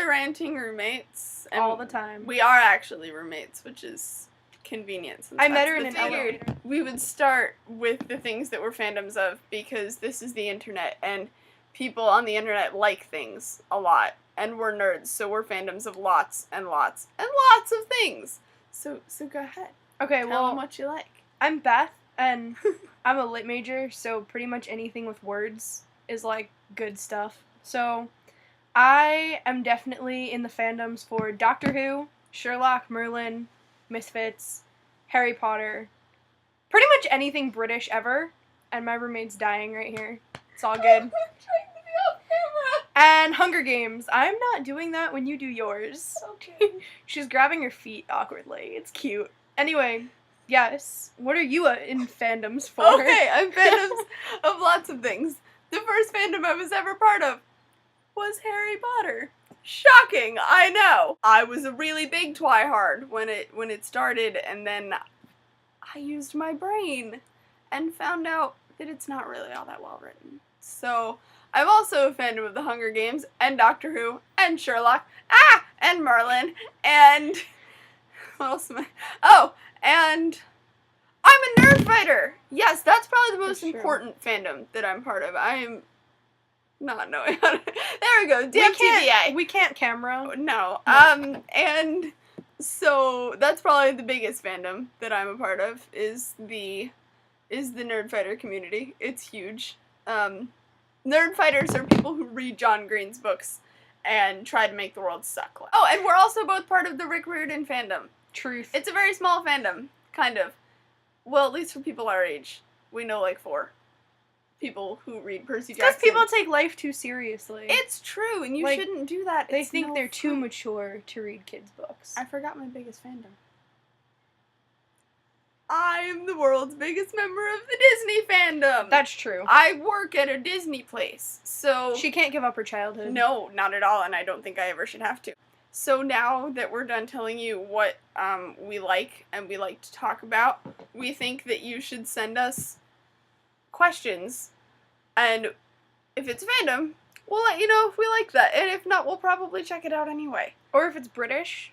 the Ranting roommates. And all the time. We are actually roommates, which is convenient. I met her in an elevator. We would start with the things that we're fandoms of, because this is the internet, and people on the internet like things a lot, and we're nerds, so we're fandoms of lots and lots and lots of things. So go ahead. Okay, Tell them what you like. I'm Beth, and I'm a lit major, so pretty much anything with words is, like, good stuff. So, I am definitely in the fandoms for Doctor Who, Sherlock, Merlin, Misfits, Harry Potter, pretty much anything British ever, and my roommate's dying right here. It's all good. And Hunger Games. I'm not doing that when you do yours. Okay. She's grabbing her feet awkwardly. It's cute. Anyway, yes. What are you in fandoms for? Okay, I'm fandoms of lots of things. The first fandom I was ever part of was Harry Potter. Shocking, I know. I was a really big twihard when it started, and then I used my brain and found out that it's not really all that well written. So, I'm also a fandom of the Hunger Games, and Doctor Who, and Sherlock, and Merlin, and what else am I? Oh, and I'm a nerd fighter! Yes, that's probably the most important fandom that I'm part of. I am not knowing how to... There we go, DMTBA. We can't camera. No. And so that's probably the biggest fandom that I'm a part of, is the nerd fighter community. It's huge. Nerd fighters are people who read John Green's books and try to make the world suck. Oh, and we're also both part of the Rick Riordan fandom. Truth. It's a very small fandom, kind of. Well, at least for people our age. We know like 4 people who read Percy Jackson. Because people take life too seriously. It's true, and you shouldn't do that. They think they're too mature to read kids' books. I forgot my biggest fandom. I'm the world's biggest member of the Disney fandom. That's true. I work at a Disney place, so... She can't give up her childhood. No, not at all, and I don't think I ever should have to. So now that we're done telling you what we like and we like to talk about, we think that you should send us questions, and if it's fandom, we'll let you know if we like that, and if not, we'll probably check it out anyway. Or if it's British,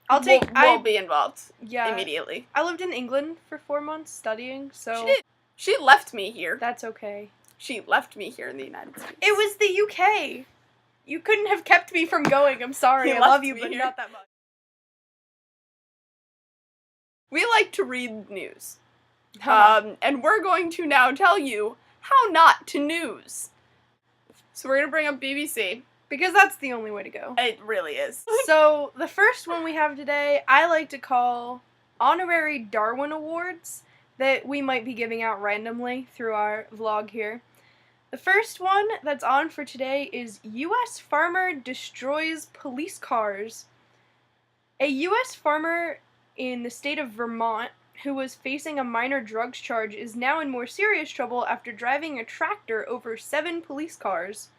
We'll be involved immediately. I lived in England for 4 months studying, so... She did. She left me here. That's okay. She left me here in the United States. It was the UK! You couldn't have kept me from going, I'm sorry, I love you, but here. not that much. We like to read news. And we're going to now tell you how not to news. So we're going to bring up BBC. Because that's the only way to go. It really is. So, the first one we have today, I like to call honorary Darwin Awards that we might be giving out randomly through our vlog here. The first one that's on for today is U.S. Farmer Destroys Police Cars. A U.S. farmer in the state of Vermont who was facing a minor drugs charge is now in more serious trouble after driving a tractor over 7 police cars.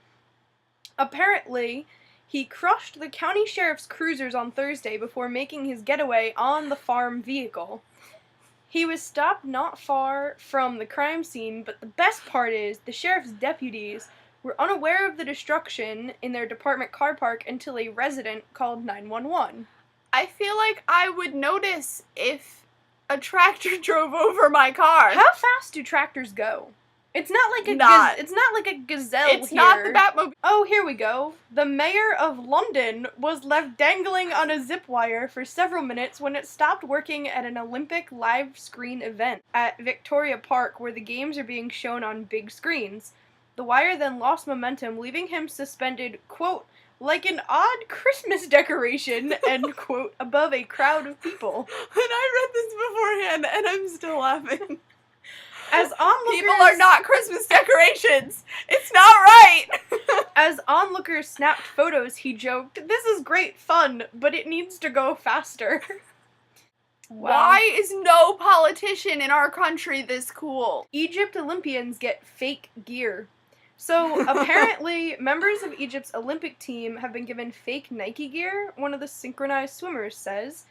Apparently, he crushed the county sheriff's cruisers on Thursday before making his getaway on the farm vehicle. He was stopped not far from the crime scene, but the best part is the sheriff's deputies were unaware of the destruction in their department car park until a resident called 911. I feel like I would notice if a tractor drove over my car. How fast do tractors go? It's not like a gazelle It's not the Batmobile. Oh, here we go. The mayor of London was left dangling on a zip wire for several minutes when it stopped working at an Olympic live screen event at Victoria Park, where the games are being shown on big screens. The wire then lost momentum, leaving him suspended, quote, like an odd Christmas decoration, end quote, above a crowd of people. And I read this beforehand, and I'm still laughing. As onlookers... People are not Christmas decorations! It's not right! As onlookers snapped photos, he joked, "This is great fun, but it needs to go faster." Wow. Why is no politician in our country this cool? Egypt Olympians get fake gear. So, apparently, members of Egypt's Olympic team have been given fake Nike gear, one of the synchronized swimmers says.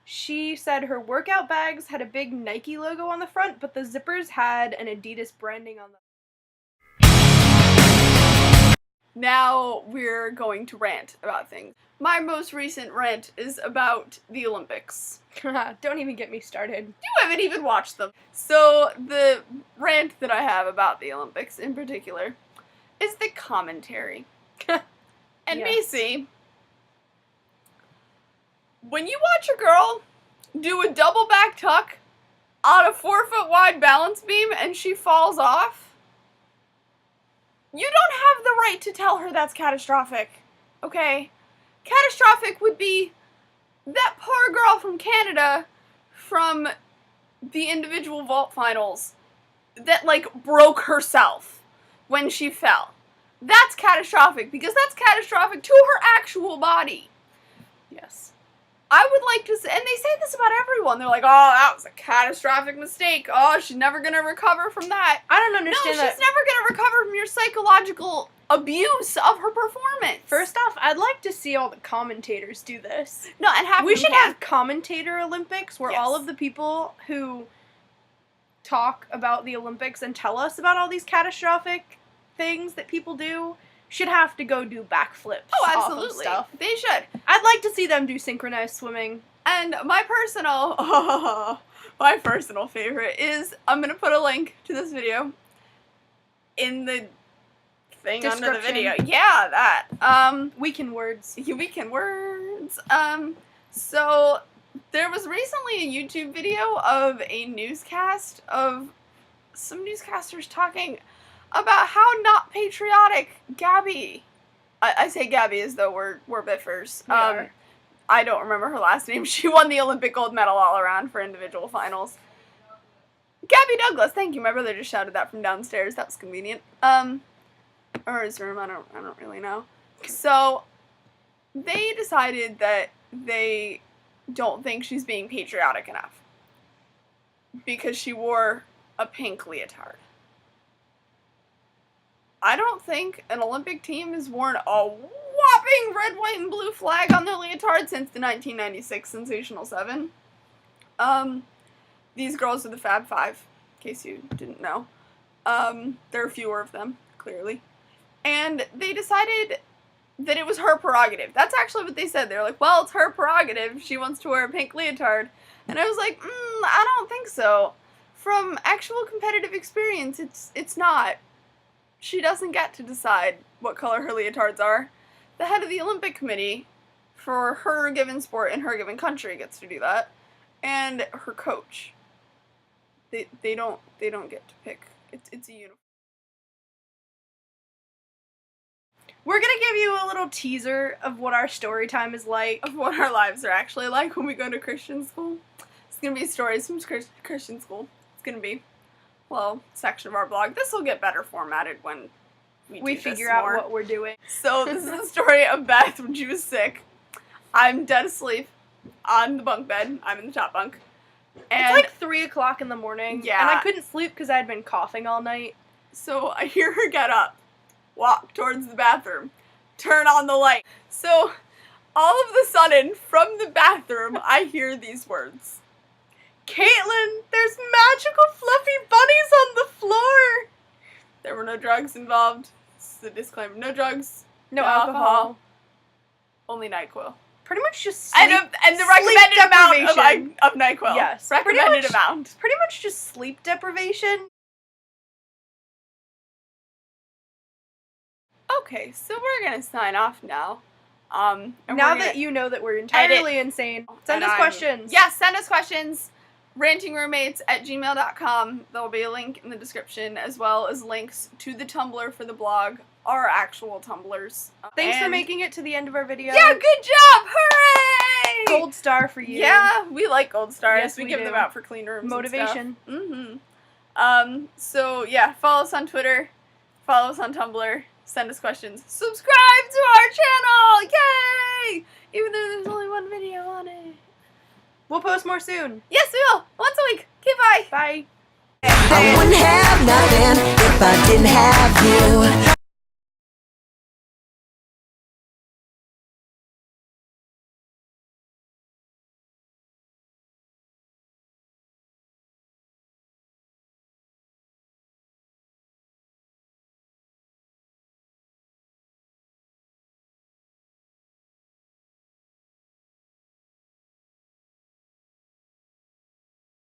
She said her workout bags had a big Nike logo on the front, but the zippers had an Adidas branding on them. Now we're going to rant about things. My most recent rant is about the Olympics. Don't even get me started. You haven't even watched them. So the rant that I have about the Olympics in particular is the commentary. And Yes. Macy, when you watch a girl do a double back tuck on a 4-foot wide balance beam and she falls off, you don't have the right to tell her that's catastrophic, okay? Catastrophic would be that poor girl from Canada from the individual vault finals that, like, broke herself when she fell. That's catastrophic, because that's catastrophic to her actual body. Yes. I would like to say, and they say this about everyone, they're like, oh, that was a catastrophic mistake, oh, she's never gonna recover from that. I don't understand No, that. she's never gonna recover from your psychological abuse of her performance. First off, I'd like to see all the commentators do this. No, and half We of them should can. have commentator Olympics where Yes. all of the people who talk about the Olympics and tell us about all these catastrophic things that people do should have to go do backflips. Oh, off of absolutely. stuff. They should. I'd like to see them do synchronized swimming. And my personal favorite is, I'm gonna put a link to this video in the thing under the video. Description. Yeah, that. Weekend words. Weekend words. So there was recently a YouTube video of a newscast of some newscasters talking about how not patriotic Gabby. I say Gabby as though we're Biffers. We are. I don't remember her last name. She won the Olympic gold medal all around for individual finals. Gabby Douglas, thank you. My brother just shouted that from downstairs. That was convenient. Or his room, I don't really know. So they decided that they don't think she's being patriotic enough because she wore a pink leotard. I don't think an Olympic team has worn a whopping red, white, and blue flag on their leotard since the 1996 Sensational 7. These girls are the Fab Five, in case you didn't know. There are fewer of them, clearly. And they decided that it was her prerogative. That's actually what they said. They were like, well, it's her prerogative. She wants to wear a pink leotard. And I was like, I don't think so. From actual competitive experience, it's not. She doesn't get to decide what color her leotards are. The head of the Olympic Committee for her given sport in her given country gets to do that. And her coach. They don't get to pick. It's a uniform. We're gonna give you a little teaser of what our story time is like. Of what our lives are actually like when we go to Christian school. It's gonna be stories from Christian school. It's gonna be a little section of our blog. This will get better formatted when we do figure this out more. what we're doing. So this is the story of Beth when she was sick. I'm dead asleep on the bunk bed. I'm in the top bunk. And It's like 3 o'clock in the morning. Yeah. And I couldn't sleep because I had been coughing all night. so I hear her get up, walk towards the bathroom, turn on the light. So all of a sudden, from the bathroom, I hear these words. Caitlin, there's magical fluffy bunnies on the floor. There were no drugs involved. This is a disclaimer. No drugs. No No alcohol. alcohol. Only NyQuil. Pretty much just sleep. And the recommended amount deprivation. of NyQuil. Yes. Recommended Pretty much- amount. Pretty much just sleep deprivation. Okay, so we're gonna sign off now. And Now we're that gonna you know that we're entirely insane, send and us I'm- questions. Yes, send us questions. rantingroommates@gmail.com. There will be a link in the description, as well as links to the Tumblr for the blog, our actual Tumblrs. Thanks for And- making it to the end of our video. Yeah, good job! Hooray! Gold star for you. Yeah, we like gold stars. Yes, we we give do. them out for clean rooms. Motivation. And stuff. So yeah, follow us on Twitter, follow us on Tumblr, send us questions, subscribe to our channel! Yay! Even though there's only one video on it. We'll post more soon. Yes, we will. Once a week. Okay, bye. Bye. I wouldn't have nothing if I didn't have you.